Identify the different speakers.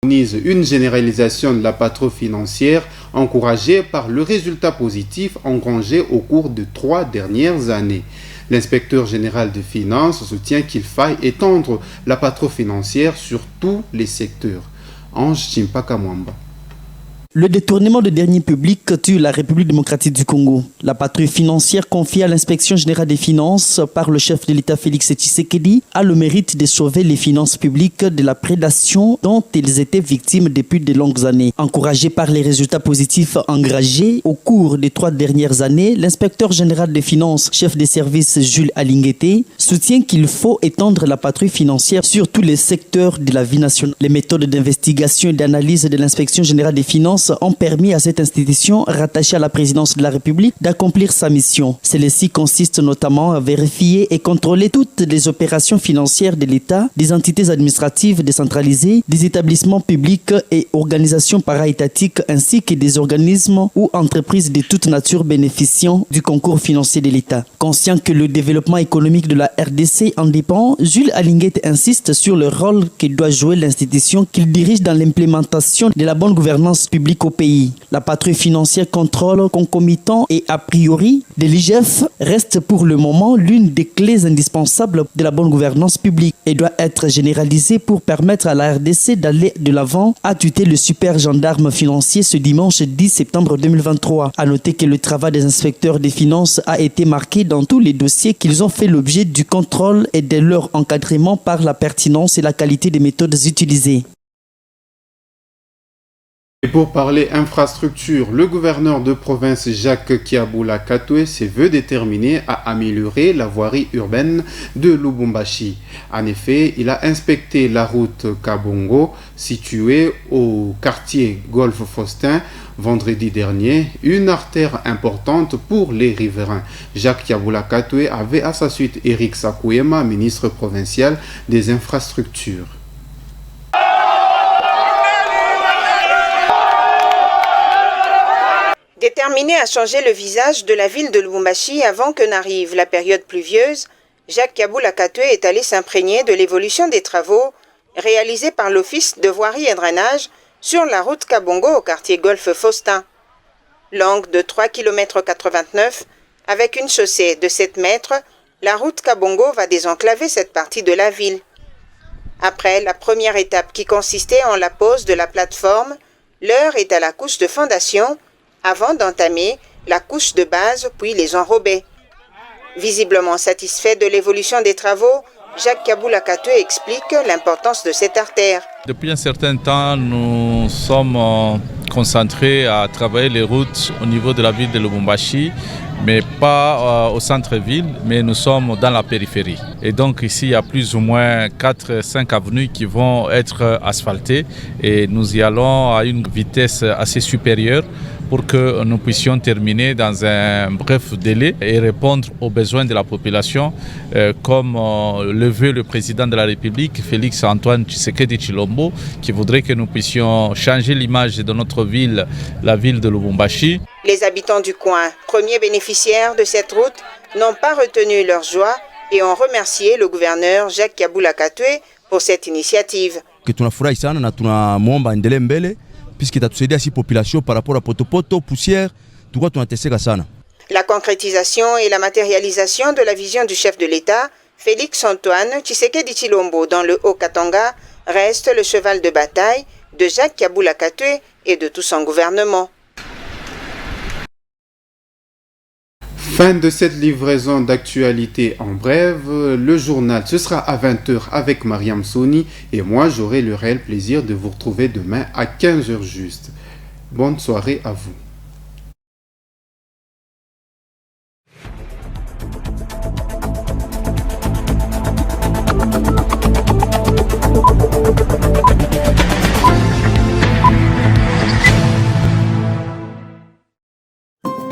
Speaker 1: Une généralisation de la patrouille financière encouragée par le résultat positif engrangé au cours de 3 dernières années. L'inspecteur général des finances soutient qu'il faille étendre la patrouille financière sur tous les secteurs. Ange Chimpaka Mwamba.
Speaker 2: Le détournement de deniers publics tue la République démocratique du Congo. La patrouille financière confiée à l'inspection générale des finances par le chef de l'État Félix Tshisekedi a le mérite de sauver les finances publiques de la prédation dont ils étaient victimes depuis de longues années. Encouragé par les résultats positifs engagés au cours des 3 dernières années, l'inspecteur général des finances, chef des services Jules Alinguete, soutient qu'il faut étendre la patrouille financière sur tous les secteurs de la vie nationale. Les méthodes d'investigation et d'analyse de l'inspection générale des finances ont permis à cette institution rattachée à la présidence de la République d'accomplir sa mission. Celle-ci consiste notamment à vérifier et contrôler toutes les opérations financières de l'État, des entités administratives décentralisées, des établissements publics et organisations para-étatiques ainsi que des organismes ou entreprises de toute nature bénéficiant du concours financier de l'État. Conscient que le développement économique de la RDC en dépend, Jules Alinguete insiste sur le rôle que doit jouer l'institution qu'il dirige dans l'implémentation de la bonne gouvernance publique au pays. La patrouille financière contrôle concomitant et a priori de l'IGF reste pour le moment l'une des clés indispensables de la bonne gouvernance publique et doit être généralisée pour permettre à la RDC d'aller de l'avant, a tuté le super gendarme financier ce dimanche 10 septembre 2023. A noter que le travail des inspecteurs des finances a été marqué dans tous les dossiers qu'ils ont fait l'objet du contrôle et de leur encadrement par la pertinence et la qualité des méthodes utilisées.
Speaker 1: Et pour parler infrastructure, le gouverneur de province Jacques Kiabula Katwe se veut déterminé à améliorer la voirie urbaine de Lubumbashi. En effet, il a inspecté la route Kabongo située au quartier Golfe Faustin vendredi dernier, une artère importante pour les riverains. Jacques Kiabula Katwe avait à sa suite Eric Sakuyema, ministre provincial des infrastructures.
Speaker 3: Déterminé à changer le visage de la ville de Lubumbashi avant que n'arrive la période pluvieuse, Jacques Kiabula Katwe est allé s'imprégner de l'évolution des travaux réalisés par l'Office de voirie et drainage sur la route Kabongo au quartier Golfe Faustin. Longue de 3,89 km, avec une chaussée de 7 mètres, la route Kabongo va désenclaver cette partie de la ville. Après la première étape qui consistait en la pose de la plateforme, l'heure est à la couche de fondation avant d'entamer la couche de base puis les enrobés. Visiblement satisfait de l'évolution des travaux, Jacques Kiabula Katwe explique l'importance de cette artère.
Speaker 4: Depuis un certain temps, nous sommes concentrés à travailler les routes au niveau de la ville de Lubumbashi, mais pas au centre-ville, mais nous sommes dans la périphérie. Et donc ici, il y a plus ou moins 4-5 avenues qui vont être asphaltées et nous y allons à une vitesse assez supérieure pour que nous puissions terminer dans un bref délai et répondre aux besoins de la population, comme le veut le président de la République, Félix Antoine Tshisekedi Tshilombo, qui voudrait que nous puissions changer l'image de notre ville, la ville de Lubumbashi.
Speaker 3: Les habitants du coin, premiers bénéficiaires de cette route, n'ont pas retenu leur joie et ont remercié le gouverneur Jacques Kiabula Katwe pour cette initiative.
Speaker 5: Puisque itatusaidia si population par rapport à potopoto, poussière, tout quoi tunateseka sana.
Speaker 3: La concrétisation et la matérialisation de la vision du chef de l'État, Félix Antoine Tshisekedi Tshilombo dans le Haut-Katanga, reste le cheval de bataille de Jacques Kiabula Katwe et de tout son gouvernement.
Speaker 1: Fin de cette livraison d'actualité en brève. Le journal, ce sera à 20h avec Mariam Souni et moi j'aurai le réel plaisir de vous retrouver demain à 15h juste. Bonne soirée à vous.